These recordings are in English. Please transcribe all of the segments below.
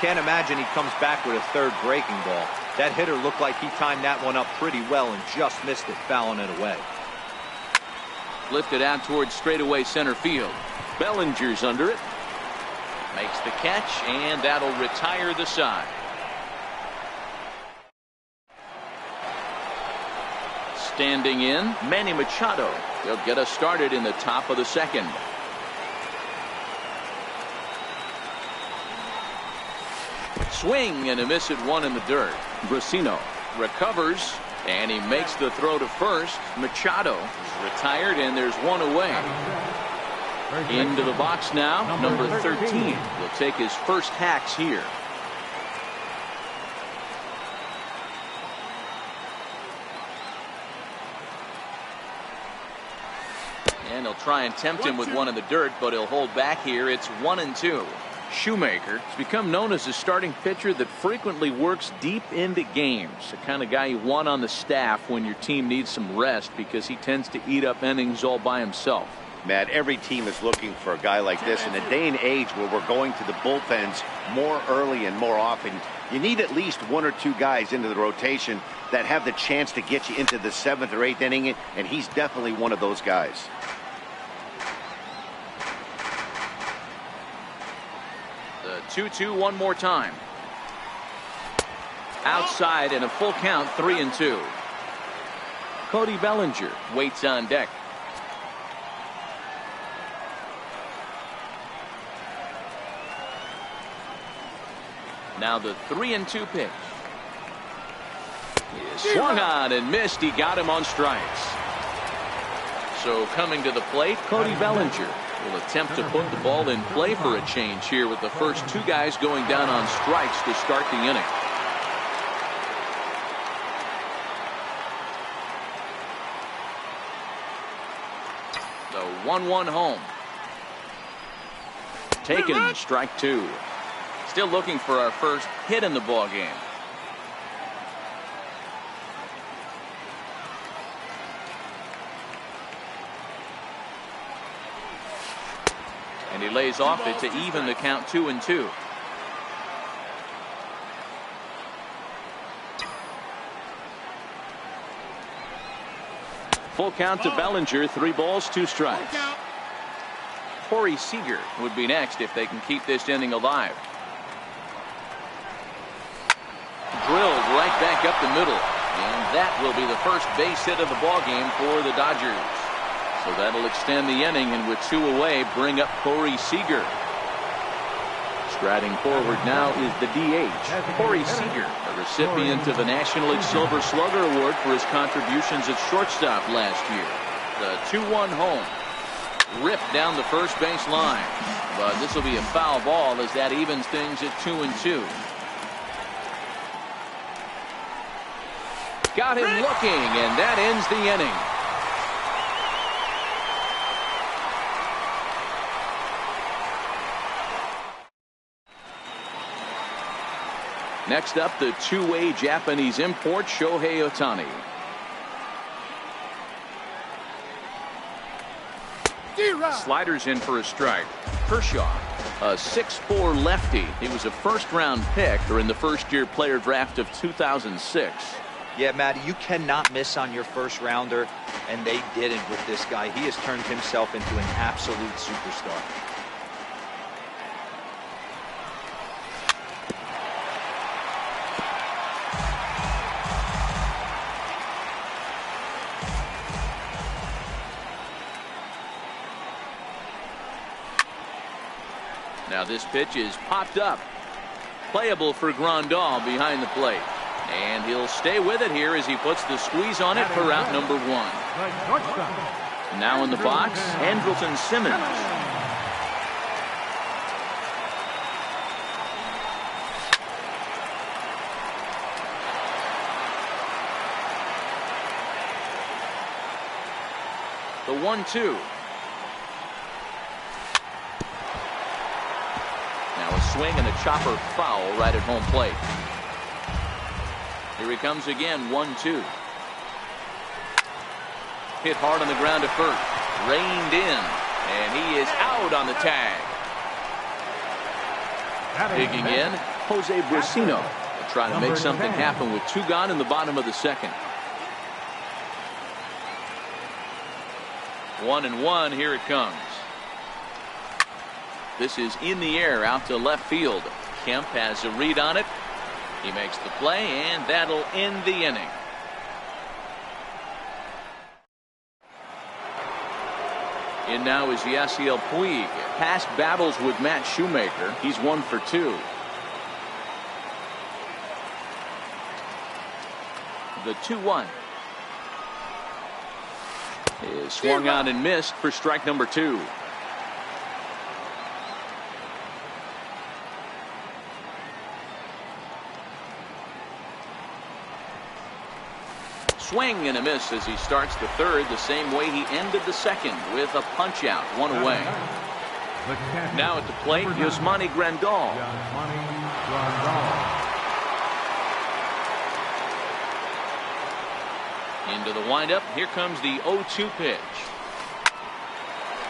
Can't imagine he comes back with a third breaking ball. That hitter looked like he timed that one up pretty well and just missed it, fouling it away. Lifted out towards straightaway center field. Bellinger's under it. Makes the catch, and that'll retire the side. Standing in, Manny Machado. They'll get us started in the top of the second. Swing and a miss at one in the dirt. Brasino recovers, and he makes the throw to first. Machado is retired, and there's one away. Into the box now, number 13. Will take his first hacks here. And he'll try and tempt him with one in the dirt, but he'll hold back here. It's 1-2. Shoemaker has become known as a starting pitcher that frequently works deep into games. The kind of guy you want on the staff when your team needs some rest, because he tends to eat up innings all by himself. Matt, every team is looking for a guy like this. In a day and age where we're going to the bullpens more early and more often, you need at least one or two guys into the rotation that have the chance to get you into the 7th or 8th inning, and he's definitely one of those guys. The 2-2 one more time. Outside and a full count, 3-2. Cody Bellinger waits on deck. Now the 3-2 pitch. He swung on and missed. He got him on strikes. So coming to the plate, Cody Bellinger will attempt to put the ball in play for a change here, with the first two guys going down on strikes to start the inning. The 1-1 home. Taken, strike two. Still looking for our first hit in the ball game. And he lays off it to even the count, 2-2. Full count to Bellinger, 3 balls, 2 strikes. Corey Seager would be next if they can keep this inning alive. Drilled right back up the middle, and that will be the first base hit of the ball game for the Dodgers. So that'll extend the inning, and with 2 away, bring up Corey Seager. Striding forward now is the DH, Corey Seager, a recipient of the National League Silver Slugger Award for his contributions at shortstop last year. The 2-1 home. Ripped down the first base line, but this will be a foul ball as that evens things at 2-2. Got him looking, and that ends the inning. Next up, the two-way Japanese import, Shohei Ohtani. Sliders in for a strike. Kershaw, a 6'4" lefty. He was a first-round pick during the first-year player draft of 2006. Yeah, Matty, you cannot miss on your first rounder, and they didn't with this guy. He has turned himself into an absolute superstar. Now this pitch is popped up. Playable for Grandal behind the plate. And he'll stay with it here as he puts the squeeze on it for out number 1. Now in the box, Andrelton Simmons. The 1-2. Now a swing and a chopper foul right at home plate. Here he comes again, 1-2. Hit hard on the ground to first. Reined in, and he is out on the tag. Digging in, Jose Brusino will try to make something happen with 2 gone in the bottom of the second. 1-1. Here it comes. This is in the air out to left field. Kemp has a read on it. He makes the play, and that'll end the inning. In now is Yasiel Puig. Past battles with Matt Shoemaker. He's 1 for 2. The 2-1 is swung on and missed for strike number 2. Swing and a miss as he starts the third the same way he ended the second, with a punch out, 1 away. Now at the plate, Yasmani Grandal. Into the windup. Here comes the 0-2 pitch.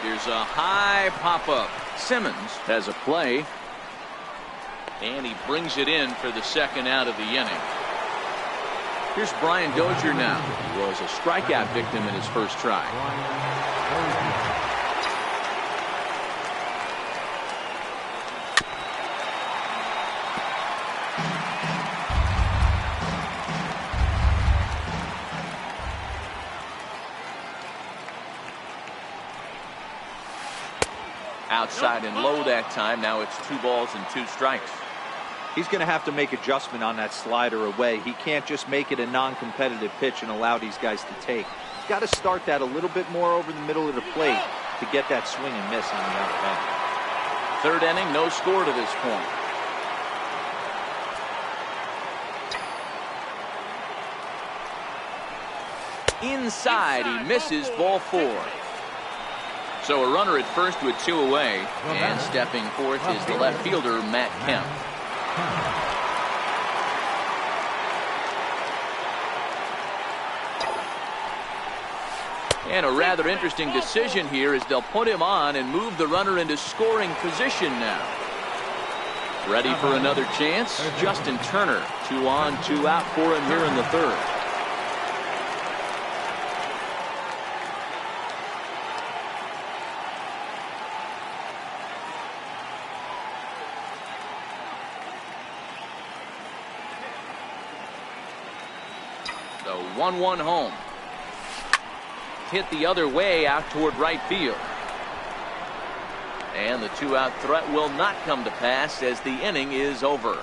Here's a high pop-up. Simmons has a play, and he brings it in for the second out of the inning. Here's Brian Dozier now. He was a strikeout victim in his first try. Outside and low that time. Now it's 2 balls and 2 strikes. He's going to have to make adjustment on that slider away. He can't just make it a non-competitive pitch and allow these guys to take. He's got to start that a little bit more over the middle of the plate to get that swing and miss on the outside. Third inning, no score to this point. Inside, he misses, ball 4. So a runner at first with 2 away, and stepping forth is the left fielder, Matt Kemp. And a rather interesting decision here as they'll put him on and move the runner into scoring position now. Ready for another chance? Justin Turner, 2 on, 2 out for him here in the third. The 1-1 home. Hit the other way out toward right field. And the 2-out threat will not come to pass as the inning is over.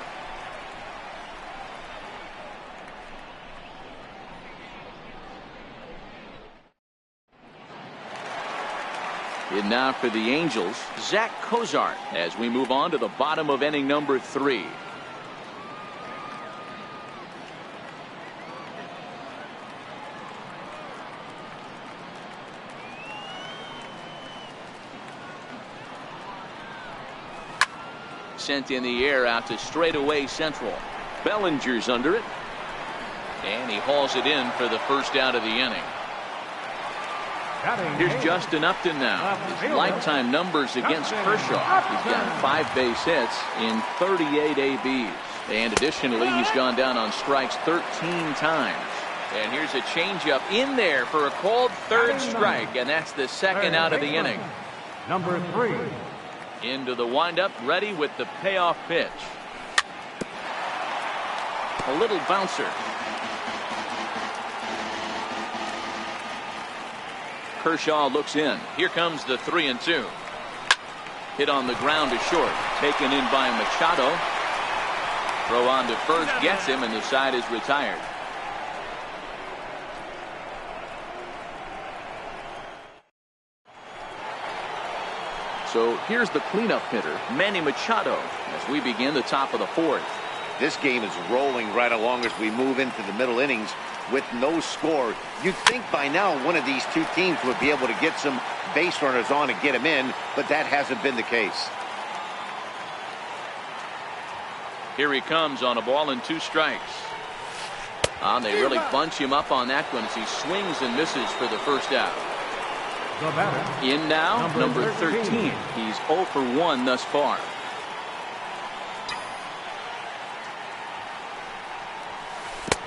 In now for the Angels, Zach Cozart, as we move on to the bottom of inning number 3. Sent in the air out to straightaway central. Bellinger's under it, and he hauls it in for the first out of the inning. Here's Justin Upton now. His lifetime numbers against Kershaw. He's got 5 base hits in 38 ABs, and additionally he's gone down on strikes 13 times. And here's a changeup in there for a called third strike, and that's the second out of the inning. Number 3. Into the windup, ready with the payoff pitch. A little bouncer. Kershaw looks in. Here comes the 3-2. Hit on the ground to short. Taken in by Machado. Throw on to first, gets him, and the side is retired. So here's the cleanup hitter, Manny Machado, as we begin the top of the 4th. This game is rolling right along as we move into the middle innings with no score. You'd think by now one of these two teams would be able to get some base runners on and get them in, but that hasn't been the case. Here he comes on a ball and 2 strikes. They really bunch him up on that one as he swings and misses for the first out. In now, number 13. He's 0 for 1 thus far.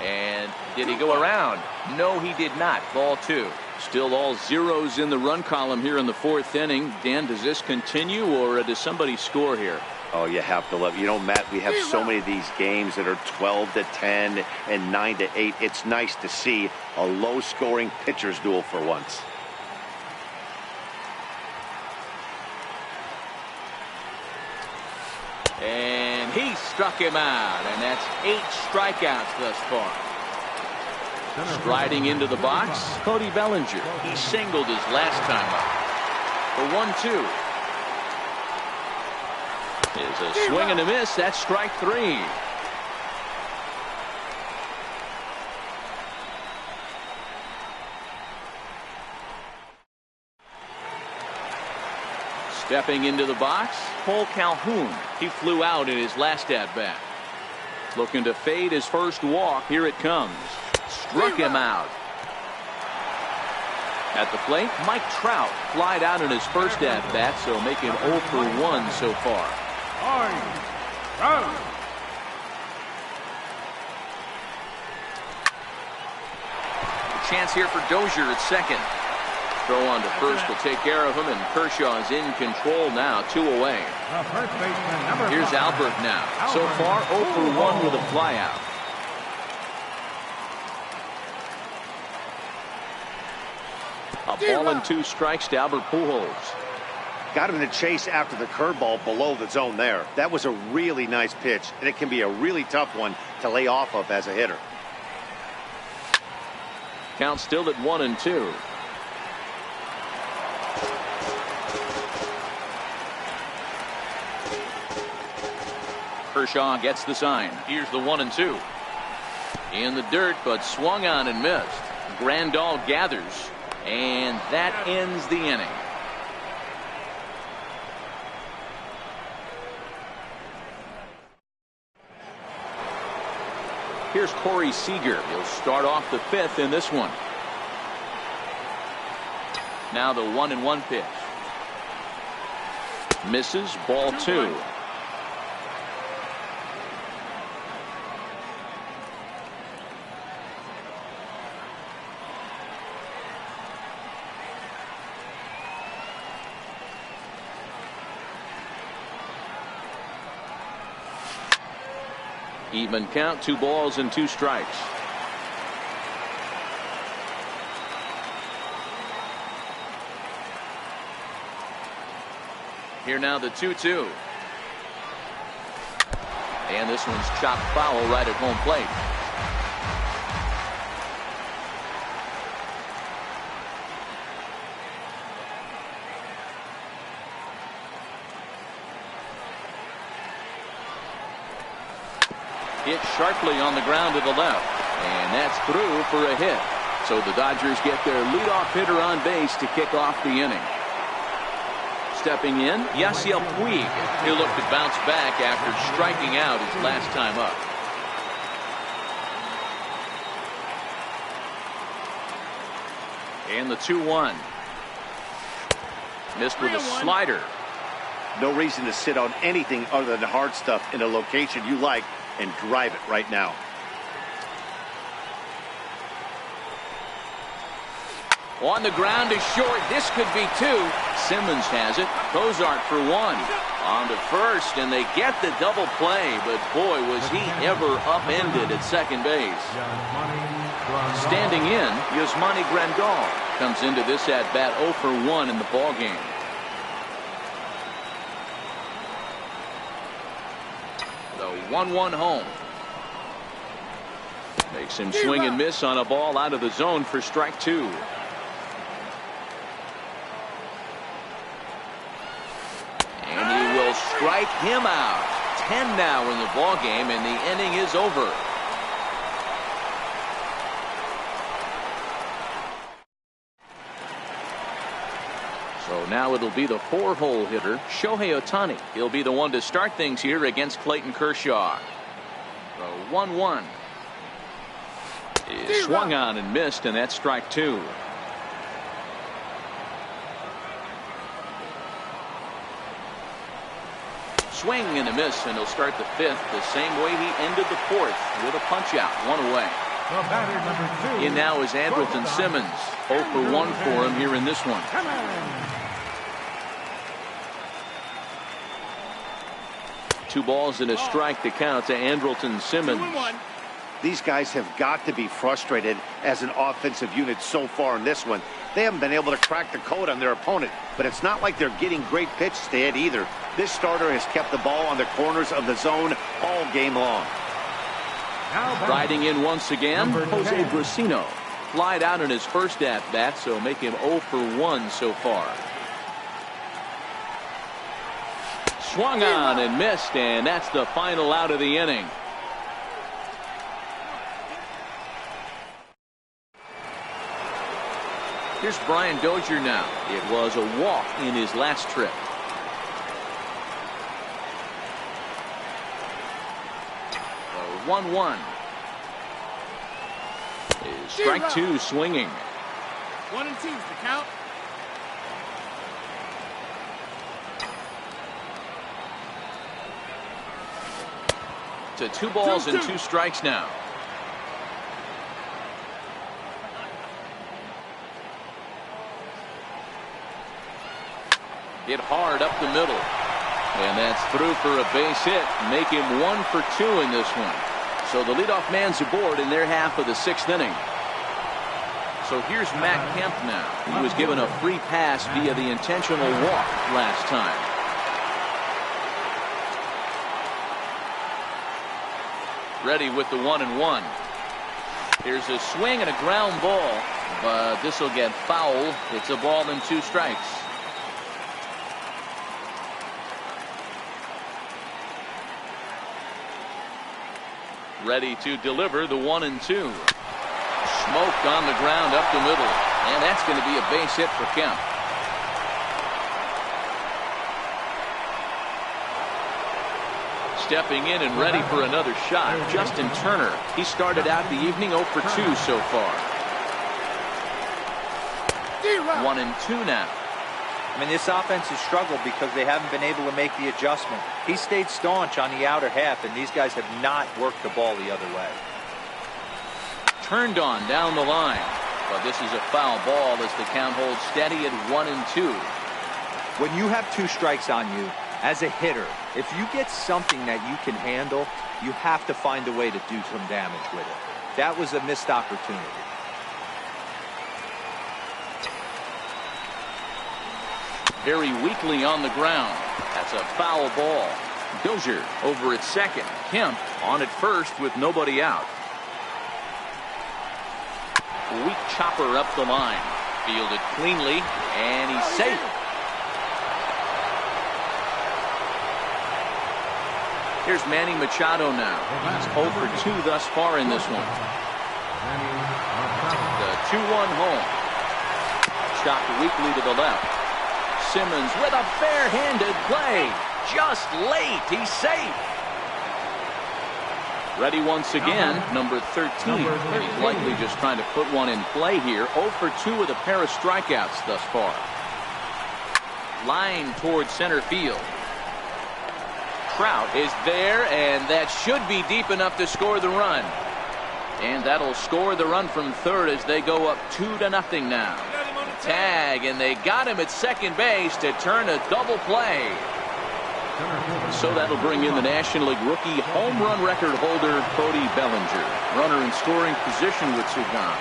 And did he go around? No, he did not. Ball 2. Still all zeros in the run column here in the 4th inning. Dan, does this continue, or does somebody score here? Oh, you have to love it. You know, Matt, we have so many of these games that are 12-10 and 9-8. It's nice to see a low-scoring pitcher's duel for once. And he struck him out, and that's 8 strikeouts thus far. Striding into the box, Cody Bellinger. He singled his last time up. The 1-2. Is a swing and a miss. That's strike 3. Stepping into the box, Cole Calhoun. He flew out in his last at-bat. Looking to fade his first walk. Here it comes. Struck him out. At the plate, Mike Trout flied out in his first at-bat, so making 0 for 1 so far. A chance here for Dozier at second. Throw on to first will take care of him, and Kershaw is in control now, 2 away. Here's Albert now. So far, 0 for 1 with a flyout. A ball and 2 strikes to Albert Pujols. Got him to chase after the curveball below the zone there. That was a really nice pitch, and it can be a really tough one to lay off of as a hitter. Count still at 1-2. Kershaw gets the sign. Here's the 1-2. In the dirt, but swung on and missed. Grandal gathers, and that ends the inning. Here's Corey Seager. He'll start off the 5th in this one. Now the 1-1 pitch. Misses, ball 2. Even count, 2 balls and 2 strikes. Here now the 2-2. And this one's chopped foul right at home plate. Hit sharply on the ground to the left, and that's through for a hit. So the Dodgers get their leadoff hitter on base to kick off the inning. Stepping in, Yasiel Puig. He'll look to bounce back after striking out his last time up. And the 2-1. Missed with a slider. No reason to sit on anything other than hard stuff in a location you like and drive it right now. On the ground is short. This could be 2. Simmons has it. Cozart for 1. On to first, and they get the double play, but boy, was he ever upended at second base. Standing in, Yasmani Grandal comes into this at-bat 0 for 1 in the ballgame. The 1-1 home. Makes him swing and miss on a ball out of the zone for strike 2. And he will strike him out. 10 now in the ballgame, and the inning is over. So now it'll be the 4-hole hitter, Shohei Ohtani. He'll be the one to start things here against Clayton Kershaw. The 1-1 is swung on and missed, and that's strike 2. Swing and a miss, and he'll start the 5th the same way he ended the 4th with a punch out, 1 away. In now is Andrelton Simmons. 0 for 1 for him here in this one. Two balls and a strike to count to Andrelton Simmons. These guys have got to be frustrated as an offensive unit so far in this one. They haven't been able to crack the code on their opponent, but it's not like they're getting great pitches to hit either. This starter has kept the ball on the corners of the zone all game long. Riding in once again, Jose Brusino. Flied out in his first at-bat, so make him 0 for 1 so far. Swung on and missed, and that's the final out of the inning. Here's Brian Dozier now. It was a walk in his last trip. 1-1. Strike two swinging. 1 and 2's the count. To 2 balls and 2 strikes now. Hit hard up the middle. And that's through for a base hit. Make him 1 for 2 in this one. So the leadoff man's aboard in their half of the 6th inning. So here's Matt Kemp now. He was given a free pass via the intentional walk last time. Ready with the 1-1. Here's a swing and a ground ball, but this will get foul. It's a ball and 2 strikes. Ready to deliver the 1-2. Smoked on the ground up the middle, and that's going to be a base hit for Kemp. Stepping in and ready for another shot, Justin Turner. He started out the evening 0 for 2 so far. 1-2 now. I mean, this offense has struggled because they haven't been able to make the adjustment. He stayed staunch on the outer half, and these guys have not worked the ball the other way. Turned on down the line, but this is a foul ball as the count holds steady at 1-2. When you have 2 strikes on you, as a hitter, if you get something that you can handle, you have to find a way to do some damage with it. That was a missed opportunity. Very weakly on the ground. That's a foul ball. Dozier over at second. Kemp on at first with nobody out. Weak chopper up the line. Fielded cleanly, and he's safe. Here's Manny Machado now. He's 0 for 2 thus far in this one. The 2-1 home. Chopped weakly to the left. Simmons with a bare-handed play. Just late. He's safe. Ready once again, number 13. And he's likely just trying to put one in play here. 0 for 2 with a pair of strikeouts thus far. Line towards center field. Trout is there, and that should be deep enough to score the run. And that'll score the run from third as they go up 2-0 now. Tag, and they got him at second base to turn a double play. So that'll bring in the National League rookie home run record holder Cody Bellinger. Runner in scoring position with Sugan.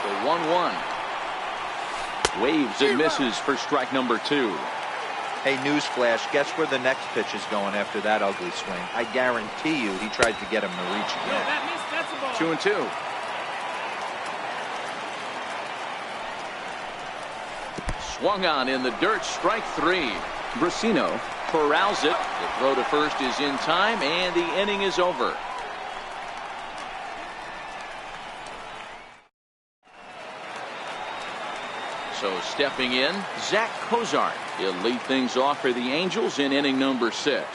The 1-1. Waves and misses for strike number 2. Hey, newsflash, guess where the next pitch is going after that ugly swing? I guarantee you he tried to get him to reach again. 2-2. Swung on in the dirt, strike 3. Brusino corrals it. The throw to first is in time, and the inning is over. So stepping in, Zach Cozart. He'll lead things off for the Angels in inning number 6.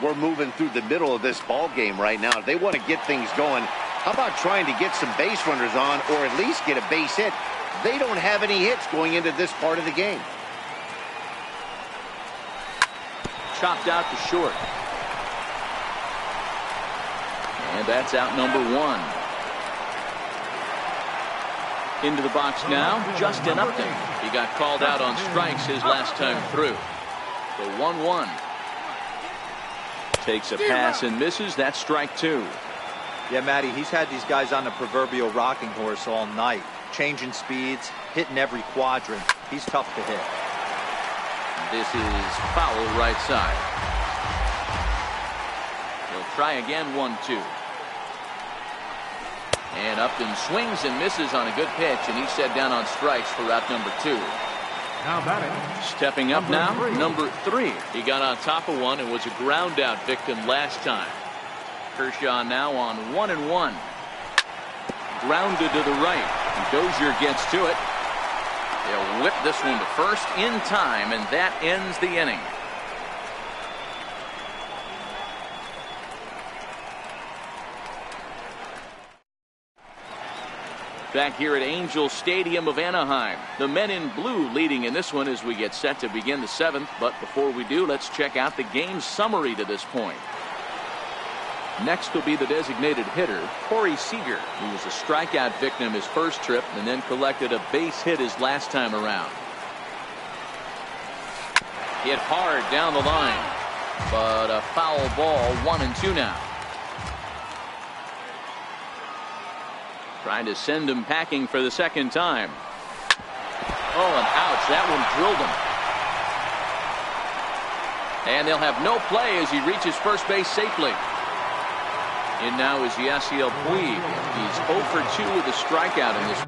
We're moving through the middle of this ball game right now. They want to get things going. How about trying to get some base runners on, or at least get a base hit? They don't have any hits going into this part of the game. Chopped out to short. And that's out number 1. Into the box now, Justin Upton. He got called out on strikes his last time through. The 1-1. Takes a pass and misses. That's strike 2. Yeah, Matty, he's had these guys on the proverbial rocking horse all night. Changing speeds, hitting every quadrant. He's tough to hit. This is foul right side. He'll try again, 1-2. And Upton swings and misses on a good pitch, and he's set down on strikes for out number 2. Now batting. Stepping up now, number 3. He got on top of one and was a ground out victim last time. Kershaw now on 1-1. Grounded to the right. Dozier gets to it. They'll whip this one to first in time, and that ends the inning. Back here at Angel Stadium of Anaheim, the men in blue leading in this one as we get set to begin the 7th. But before we do, let's check out the game summary to this point. Next will be the designated hitter, Corey Seager, who was a strikeout victim his first trip and then collected a base hit his last time around. Hit hard down the line, but a foul ball, 1-2 now. Trying to send him packing for the second time. Oh, and ouch, that one drilled him. And they'll have no play as he reaches first base safely. In now is Yasiel Puig. He's 0 for 2 with a strikeout in this.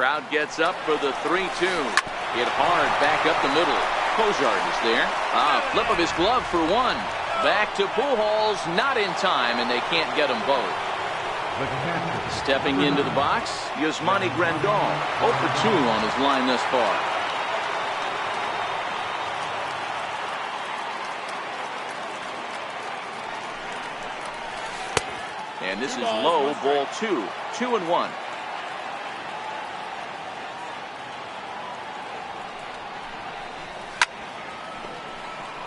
Crowd gets up for the 3-2. Hit hard back up the middle. Cozart is there. Flip of his glove for one. Back to Pujols, not in time, and they can't get them both. Stepping into the box, Yasmani Grandal, 0 for 2 on his line thus far. And this is low, ball 2, 2-1.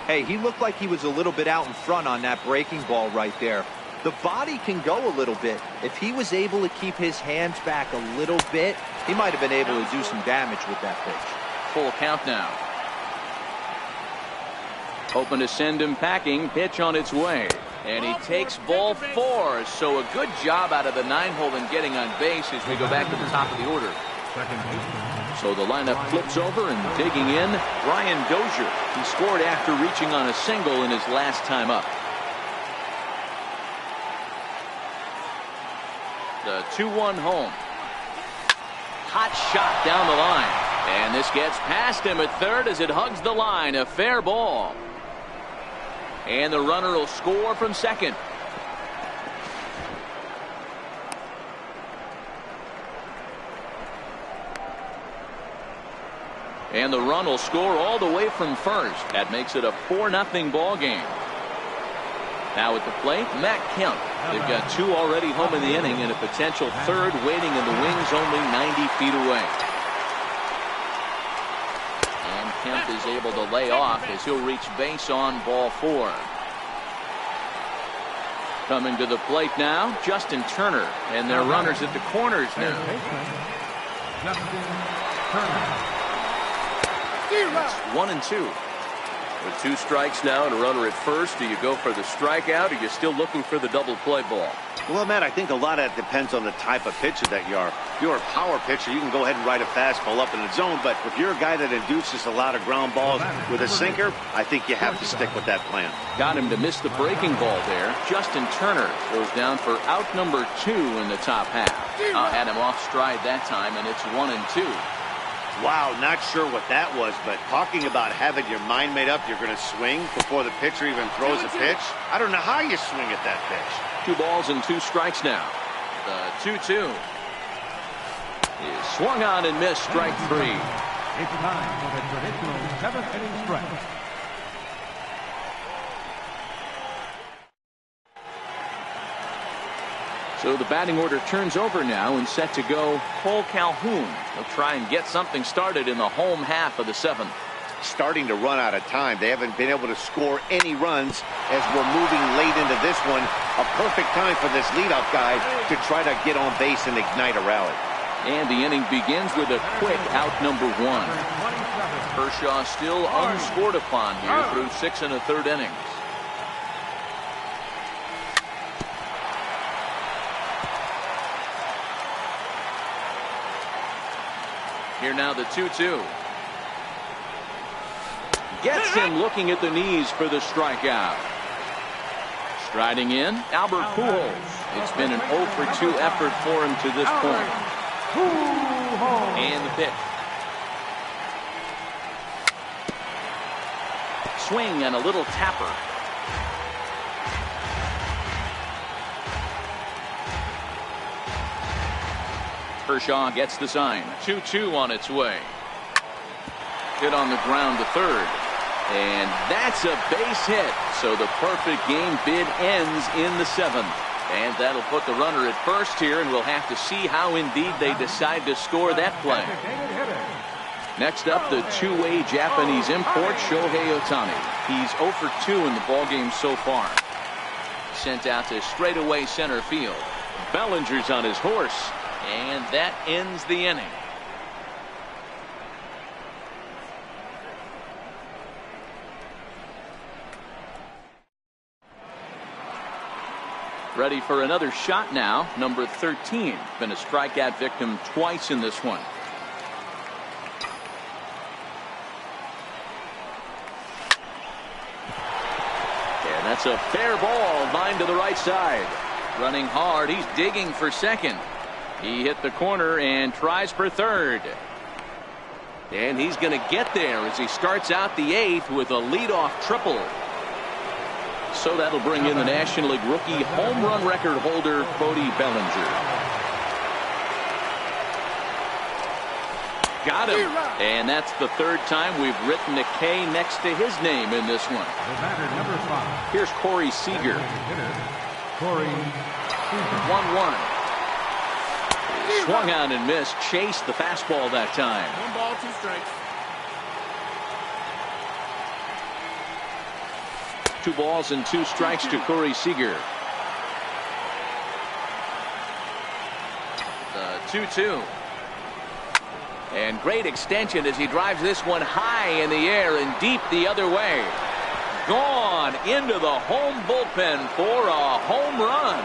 Hey, he looked like he was a little bit out in front on that breaking ball right there. The body can go a little bit. If he was able to keep his hands back a little bit, he might have been able to do some damage with that pitch. Full count now. Hoping to send him packing. Pitch on its way. And he takes ball 4. So a good job out of the 9-hole in getting on base as we go back to the top of the order. So the lineup flips over and digging in, Brian Dozier. He scored after reaching on a single in his last time up. The 2-1 home. Hot shot down the line. And this gets past him at third as it hugs the line. A fair ball. And the runner will score from second. And the run will score all the way from first. That makes it a 4-0 ball game. Now at the plate, Matt Kemp. They've got 2 already home in the inning and a potential third waiting in the wings only 90 feet away. And Kemp is able to lay off as he'll reach base on ball 4. Coming to the plate now, Justin Turner. And their runners at the corners now. Justin Turner. It's 1-2. With 2 strikes now and a runner at first, do you go for the strikeout, or are you still looking for the double play ball? Well, Matt, I think a lot of that depends on the type of pitcher that you are. If you're a power pitcher, you can go ahead and ride a fastball up in the zone. But if you're a guy that induces a lot of ground balls with a sinker, I think you have to stick with that plan. Got him to miss the breaking ball there. Justin Turner goes down for out number 2 in the top half. Had him off stride that time, and it's 1-2. Wow, not sure what that was, but talking about having your mind made up, you're going to swing before the pitcher even throws a pitch. I don't know how you swing at that pitch. 2 balls and 2 strikes now. The 2-2 is swung on and missed, strike 3. It's time for the traditional 7th inning stretch. So the batting order turns over now and set to go Cole Calhoun. He'll try and get something started in the home half of the 7th. Starting to run out of time. They haven't been able to score any runs as we're moving late into this one. A perfect time for this leadoff guy to try to get on base and ignite a rally. And the inning begins with a quick out number 1. Kershaw still unscored upon here through 6 1/3 innings. Here now the 2-2. Gets him looking at the knees for the strikeout. Striding in, Albert Pujols. It's been an 0 for 2 effort for him to this point. And the pitch. Swing and a little tapper. Kershaw gets the sign. 2-2 on its way. Hit on the ground to third. And that's a base hit. So the perfect game bid ends in the 7th. And that'll put the runner at first here, and we'll have to see how indeed they decide to score that play. Next up, the 2-way Japanese import, Shohei Ohtani. He's 0 for 2 in the ballgame so far. Sent out to straightaway center field. Bellinger's on his horse. And that ends the inning. Ready for another shot now. Number 13. Been a strikeout victim twice in this one. And that's a fair ball. Line to the right side. Running hard. He's digging for second. He hit the corner and tries for third. And he's going to get there as he starts out the 8th with a leadoff triple. So that'll bring in the National League rookie home run record holder, Cody Bellinger. Got him. And that's the 3rd time we've written a K next to his name in this one. Number 5. Here's Corey Seager. Corey 1-1. Swung on and missed. Chased the fastball that time. 1 ball, 2 strikes. 2 balls and 2 strikes to Corey Seager. The 2-2. And great extension as he drives this one high in the air and deep the other way. Gone into the home bullpen for a home run.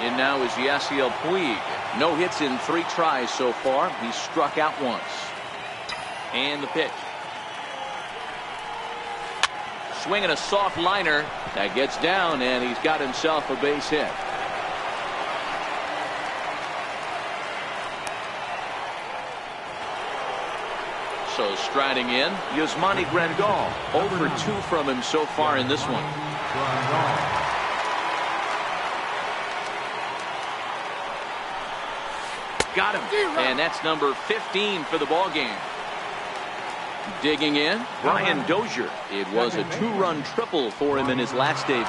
In now is Yasiel Puig. No hits in 3 tries so far. He's struck out once. And the pitch. Swinging a soft liner. That gets down, and he's got himself a base hit. So striding in, Yasmani Grandal. 0 for 2 from him so far in this one. Got him. And that's number 15 for the ball game. Digging in, Brian Dozier. It was a 2-run triple for him in his last debut.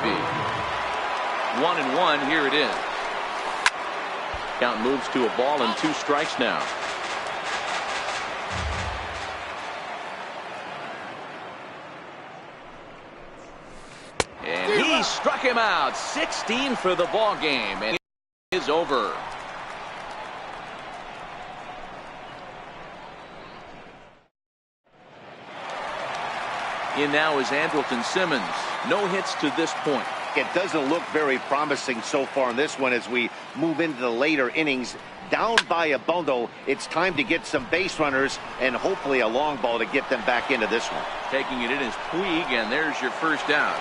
1-1. Here it is. Count moves to a ball and 2 strikes now. And he struck him out. 16 for the ball game, and it is over. In now is Andrelton Simmons. No hits to this point. It doesn't look very promising so far in this one as we move into the later innings. Down by a bundle, it's time to get some base runners and hopefully a long ball to get them back into this one. Taking it in is Puig, and there's your first out.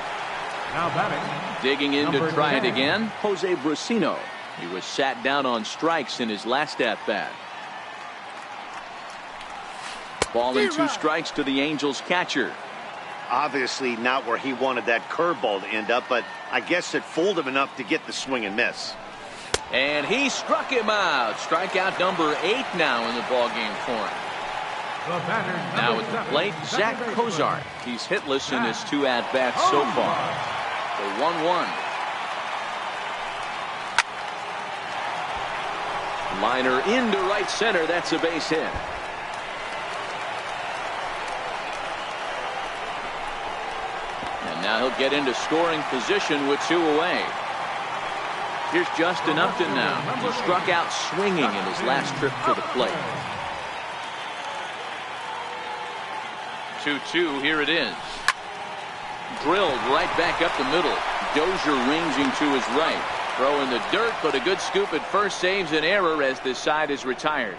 Now batting. Digging in to Number try 10. it again, Jose Brusino. He was sat down on strikes in his last at-bat. Ball and 2 strikes to the Angels catcher. Obviously not where he wanted that curveball to end up, but I guess it fooled him enough to get the swing and miss. And he struck him out. Strikeout number 8 now in the ballgame for him. The batter, Now number at the 7, plate, Zach second Kozart. He's hitless in his 2 at-bats so far. The 1-1. Liner into right center. That's a base hit. And now he'll get into scoring position with 2 away. Here's Justin Upton now. He struck out swinging in his last trip to the plate. 2-2. Here it is. Drilled right back up the middle. Dozier ranging to his right. Throw in the dirt, but a good scoop at first saves an error as this side is retired.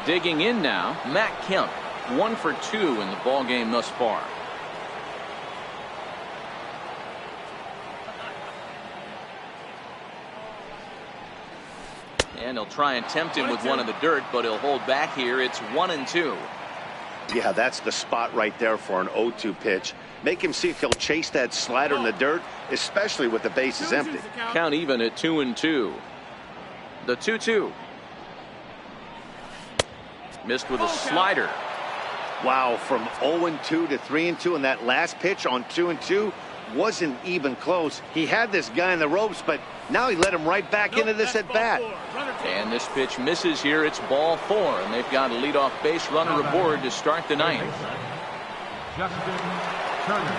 Digging in now, Matt Kemp. 1 for 2 in the ball game thus far. And he'll try and tempt him with one in the dirt, but he'll hold back here. It's 1-2. Yeah, that's the spot right there for an 0-2 pitch. Make him see if he'll chase that slider in the dirt, especially with the bases empty. Count even at 2-2. The 2-2. Missed with a slider. Wow, from 0-2 to 3-2, and that last pitch on 2-2 wasn't even close. He had this guy in the ropes, but now he let him right back into this at bat. And this pitch misses here. It's ball 4, and they've got a leadoff base runner aboard to start the 9th. Justin Turner.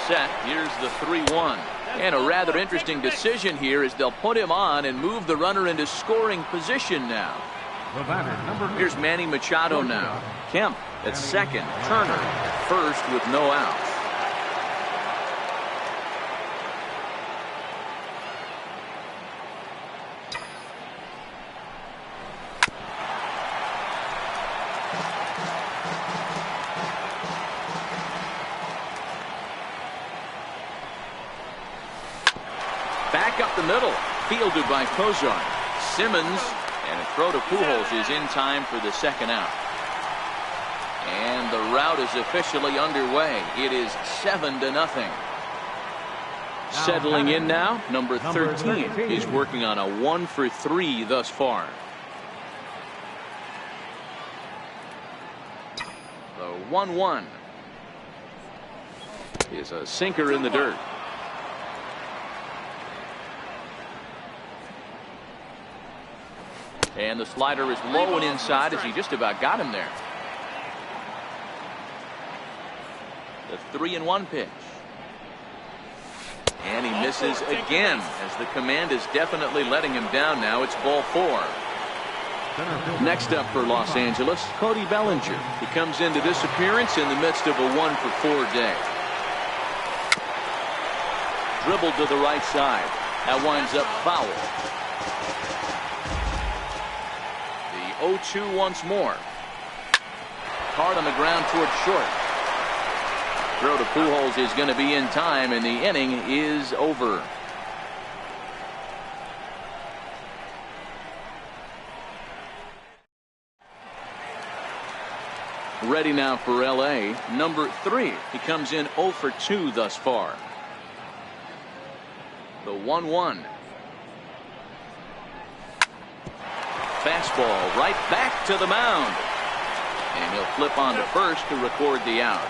Set. Here's the 3-1. And a rather interesting decision here as they'll put him on and move the runner into scoring position now. The batter, number 8. Here's Manny Machado now. Kemp at second. Turner first with no outs. the middle. Fielded by Kozar. Simmons, and a throw to Pujols is in time for the second out. And the rout is officially underway. It is 7-0. Settling in now, number 13. He's working on a 1-for-3 thus far. The 1-1 is a sinker in the dirt. And the slider is low and inside as he just about got him there. The 3-1 pitch. And he misses again as the command is definitely letting him down now. It's ball 4. Next up for Los Angeles, Cody Bellinger. He comes into this appearance in the midst of a 1-for-4 day. Dribbled to the right side. That winds up foul. The 0-2 once more. Hard on the ground toward short. Throw to Pujols is going to be in time, and the inning is over. Ready now for LA, number 3. He comes in 0-for-2 thus far. The 1-1. Fastball right back to the mound. And he'll flip on to first to record the out.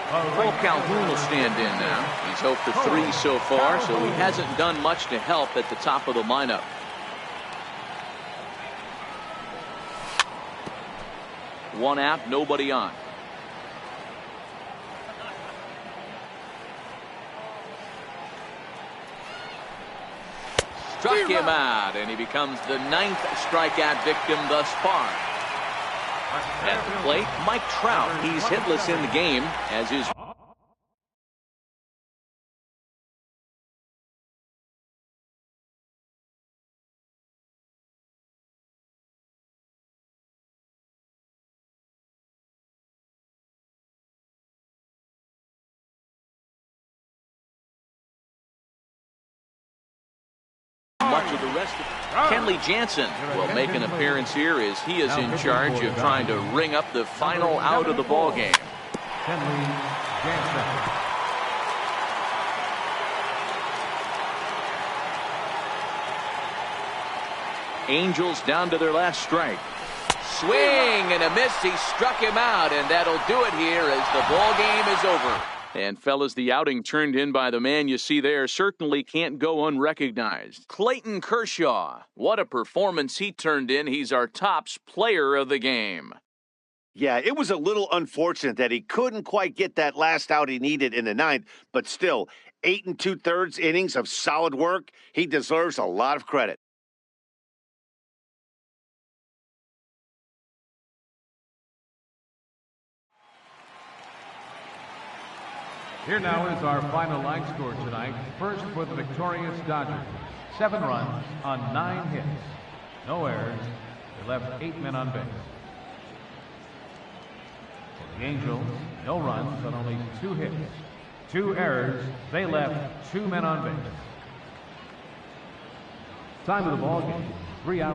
Paul Calhoun will stand in now. He's 0-for-3 so far, so he hasn't done much to help at the top of the lineup. One out, nobody on. Struck him out, and he becomes the 9th strikeout victim thus far. At the plate, Mike Trout. He's hitless in the game, as is. Much of the rest of Kenley Jansen will make an appearance here as he is in charge of trying to ring up the final out of the ball game. Kenley Jansen. Angels down to their last strike. Swing and a miss. He struck him out, and that'll do it here as the ball game is over. And fellas, the outing turned in by the man you see there certainly can't go unrecognized. Clayton Kershaw. What a performance he turned in. He's our tops player of the game. Yeah, it was a little unfortunate that he couldn't quite get that last out he needed in the 9th, but still, 8 2/3 innings of solid work. He deserves a lot of credit. Here now is our final line score tonight. First for the victorious Dodgers. 7 runs on 9 hits. No errors. They left 8 men on base. For the Angels, no runs on only 2 hits. 2 errors. They left 2 men on base. Time of the ball game, 3 hours.